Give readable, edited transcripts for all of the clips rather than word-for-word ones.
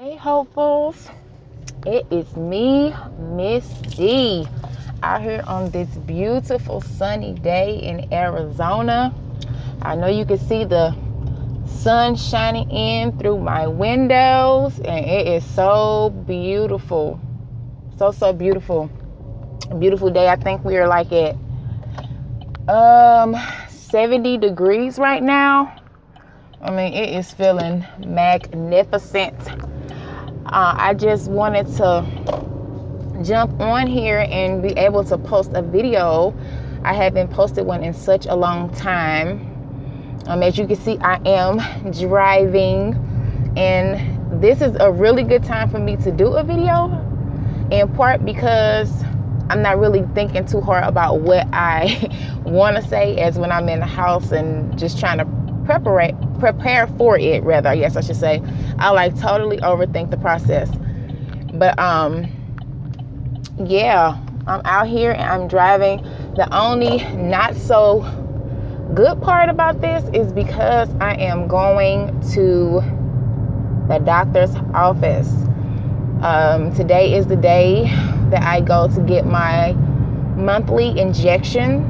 Hey hopefuls, it is me, Miss D, out here on this beautiful sunny day in Arizona. I know you can see the sun shining in through my windows, and it is so beautiful. So beautiful. A beautiful day. I think we are like at 70 degrees right now. I mean, it is feeling magnificent. I just wanted to jump on here and be able to post a video. I haven't posted one in such a long time. As you can see, I am driving, and this is a really good time for me to do a video, in part because I'm not really thinking too hard about what I want to say as when I'm in the house and just trying to prepare for it, rather, yes, I should say. I totally overthink the process. But yeah, I'm out here and I'm driving. The only not so good part about this is because I am going to the doctor's office. Today is the day that I go to get my monthly injection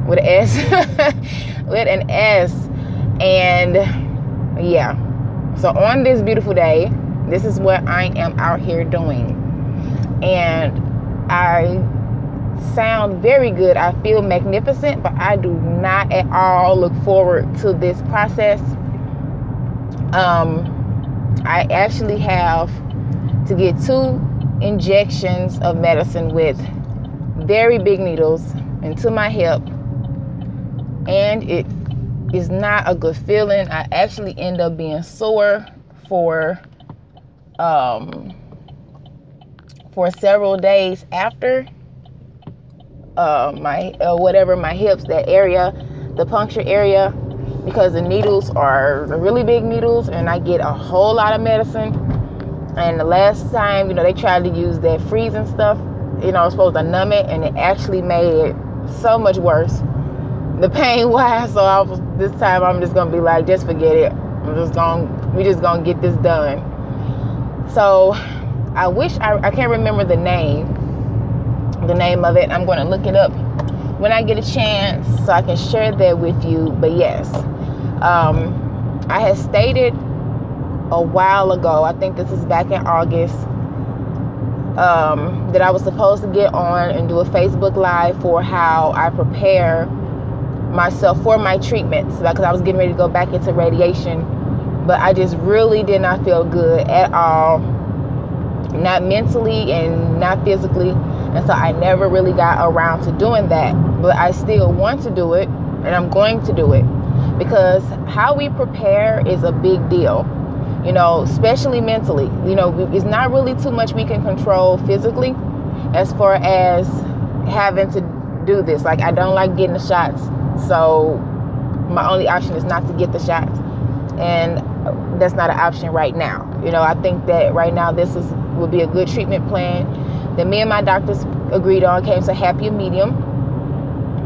with an S. with an S. And yeah, so on this beautiful day, this is what I am out here doing, and I sound very good. I feel magnificent, but I do not at all look forward to this process. I actually have to get 2 injections of medicine with very big needles into my hip, and it is not a good feeling. I actually end up being sore for several days after my hips, that area, the puncture area, because the needles are really big needles, and I get a whole lot of medicine. And the last time, they tried to use that freezing stuff, it was supposed to numb it, and it actually made it so much worse, the pain wise. So this time I'm just gonna be like, just forget it. We're just gonna get this done. So I wish I can't remember the name of it. I'm gonna look it up when I get a chance so I can share that with you. But yes, I had stated a while ago, I think this is back in August, that I was supposed to get on and do a Facebook Live for how I prepare myself for my treatments, because I was getting ready to go back into radiation, but I just really did not feel good at all, not mentally and not physically, and so I never really got around to doing that. But I still want to do it, and I'm going to do it, because how we prepare is a big deal, especially mentally. It's not really too much we can control physically as far as having to do this. Like, I don't like getting the shots, so my only option is not to get the shots, and that's not an option right now. I think that right now will be a good treatment plan that me and my doctors agreed on, came to happy medium,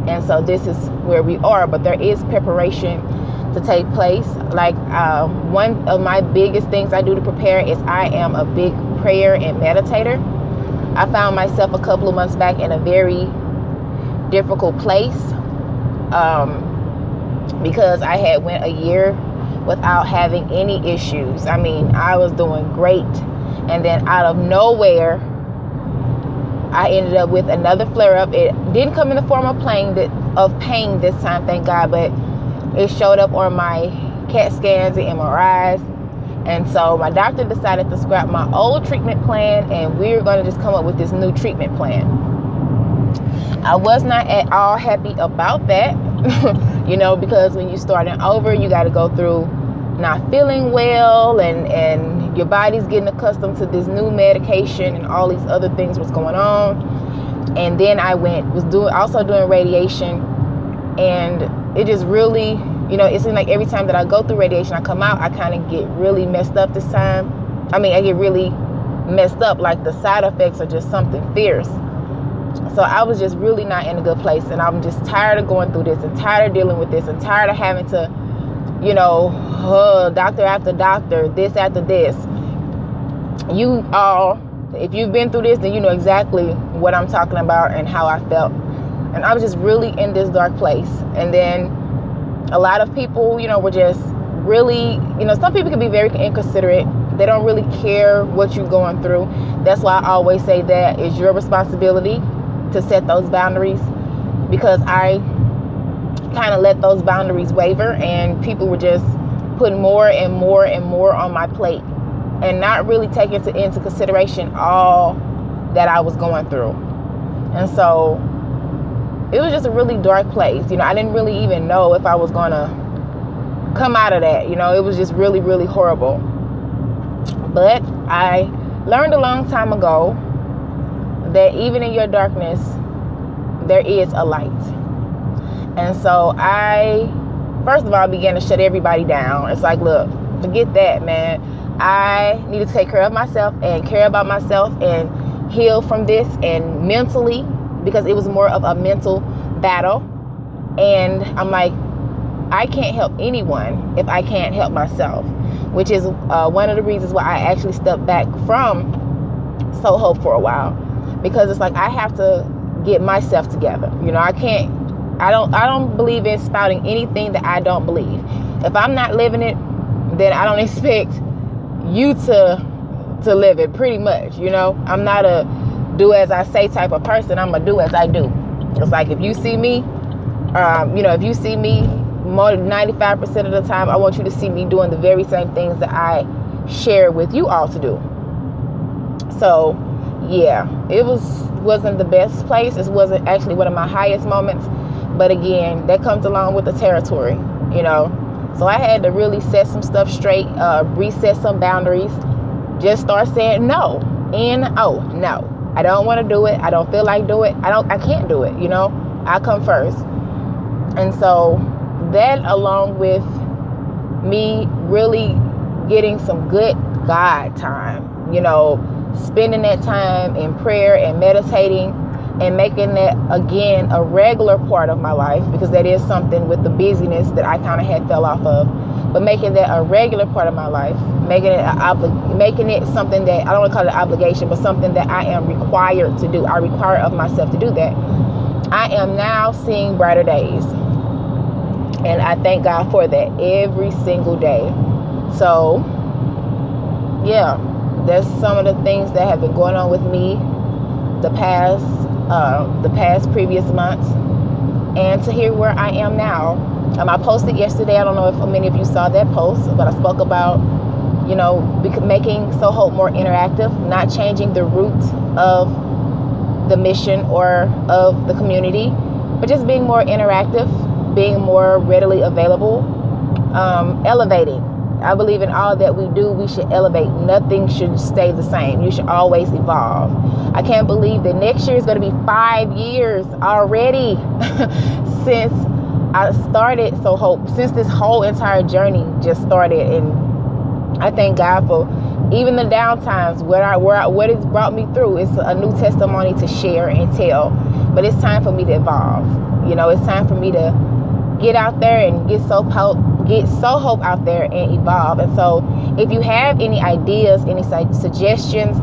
and so this is where we are. But there is preparation to take place. Like, one of my biggest things I do to prepare is I am a big prayer and meditator. I found myself a couple of months back in a very difficult place, because I had went a year without having any issues. I mean, I was doing great, and then out of nowhere I ended up with another flare-up. It didn't come in the form of pain this time, thank God, but it showed up on my CAT scans and MRIs. And so my doctor decided to scrap my old treatment plan, and we're going to just come up with this new treatment plan. I was not at all happy about that, because when you're starting over, you got to go through not feeling well, and your body's getting accustomed to this new medication and all these other things was going on. And then I was doing radiation, and it just really, it seems like every time that I go through radiation, I come out, I kind of get really messed up this time. I mean, I get really messed up, like the side effects are just something fierce. So I was just really not in a good place, and I'm just tired of going through this, and tired of dealing with this, and tired of having to doctor after doctor, this after this. You all, if you've been through this, then you know exactly what I'm talking about and how I felt. And I was just really in this dark place. And then a lot of people, were just really, some people can be very inconsiderate. They don't really care what you're going through. That's why I always say that it's your responsibility to set those boundaries, because I kind of let those boundaries waver, and people were just putting more and more and more on my plate and not really taking into consideration all that I was going through. And so it was just a really dark place. I didn't really even know if I was going to come out of that. It was just really, really horrible. But I learned a long time ago that even in your darkness, there is a light. And so I, first of all, began to shut everybody down. It's like, look, forget that, man. I need to take care of myself and care about myself and heal from this, and mentally, because it was more of a mental battle. And I'm like, I can't help anyone if I can't help myself, which is one of the reasons why I actually stepped back from So Hope for a while, because it's like I have to get myself together. I don't believe in spouting anything that I don't believe. If I'm not living it, then I don't expect you to live it, pretty much. I'm not a do as I say type of person. I'm a do as I do. It's like if you see me, if you see me more than 95% of the time, I want you to see me doing the very same things that I share with you all to do. So yeah, it wasn't the best place. It wasn't actually one of my highest moments. But again, that comes along with the territory, So I had to really set some stuff straight, reset some boundaries, just start saying no. No. I don't want to do it. I don't feel like do it. I can't do it, I come first. And so that, along with me really getting some good God time, spending that time in prayer and meditating, and making that, again, a regular part of my life, because that is something with the busyness that I kind of had fell off of. But making that a regular part of my life, making it something that, I don't want to call it obligation, but something that I am required to do. I require of myself to do that. I am now seeing brighter days. And I thank God for that every single day. So, yeah, that's some of the things that have been going on with me the past previous months, and to hear where I am now. I posted yesterday, I don't know if many of you saw that post, but I spoke about, making So Hope more interactive, not changing the root of the mission or of the community, but just being more interactive, being more readily available, elevating. I believe in all that we do, we should elevate. Nothing should stay the same. You should always evolve. I can't believe that next year is going to be 5 years already since I started So Hope, since this whole entire journey just started. And I thank God for even the down times, what it's brought me through. It's a new testimony to share and tell. But it's time for me to evolve. It's time for me to get out there and get So Hope out there and evolve. And so if you have any ideas, any suggestions,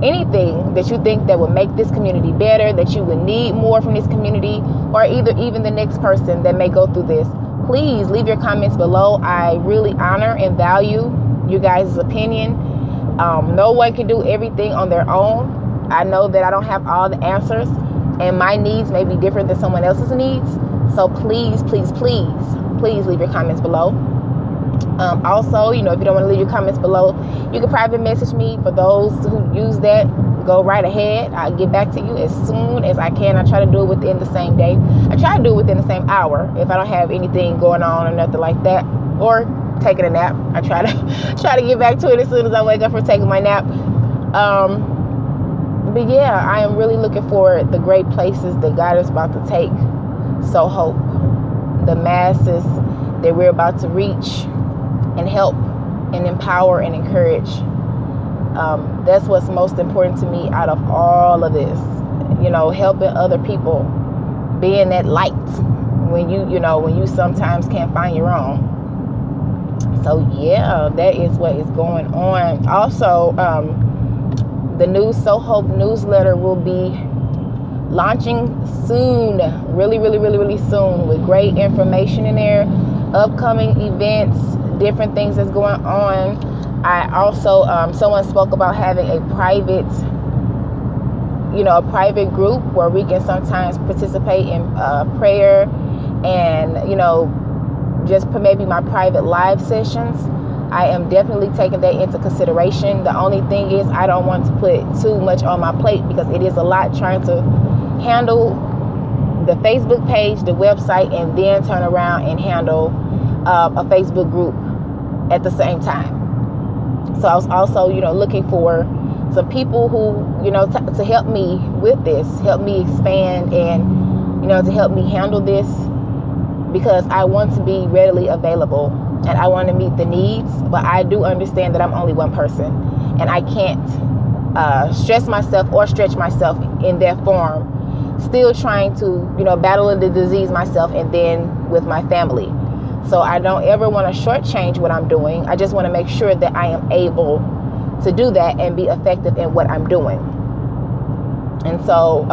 anything that you think that would make this community better, that you would need more from this community, or even the next person that may go through this, please leave your comments below. I really honor and value you guys' opinion. No one can do everything on their own. I know that I don't have all the answers, and my needs may be different than someone else's needs. So please, please, please, please leave your comments below. Also, if you don't want to leave your comments below, you can private message me. For those who use that, go right ahead. I'll get back to you as soon as I can. I try to do it within the same day. I try to do it within the same hour if I don't have anything going on or nothing like that, or taking a nap. I try to get back to it as soon as I wake up from taking my nap. But yeah, I am really looking for the great places that God is about to take So Hope, the masses that we're about to reach and help and empower and encourage. That's what's most important to me out of all of this. Helping other people, being that light when you sometimes can't find your own. So yeah, that is what is going on. Also, the new So Hope newsletter will be launching soon, really soon, with great information in there, upcoming events, different things that's going on. I also, someone spoke about having a private group where we can sometimes participate in prayer and, just maybe my private live sessions. I am definitely taking that into consideration. The only thing is I don't want to put too much on my plate, because it is a lot trying to handle the Facebook page, the website, and then turn around and handle a Facebook group at the same time. So I was also, looking for some people who, to help me with this, help me expand, and, to help me handle this, because I want to be readily available and I want to meet the needs. But I do understand that I'm only one person, and I can't stress myself or stretch myself in that form, still trying to, battle the disease myself and then with my family. So I don't ever want to shortchange what I'm doing. I just want to make sure that I am able to do that and be effective in what I'm doing. And so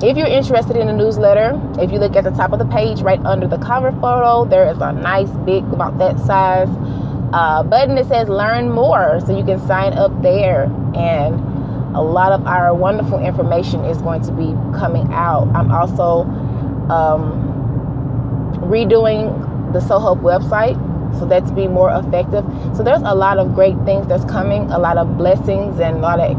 if you're interested in the newsletter, if you look at the top of the page right under the cover photo, there is a nice big, about that size, button that says learn more. So you can sign up there, and a lot of our wonderful information is going to be coming out. I'm also redoing the So Hope website, so that to be more effective. So there's a lot of great things that's coming, a lot of blessings, and a lot of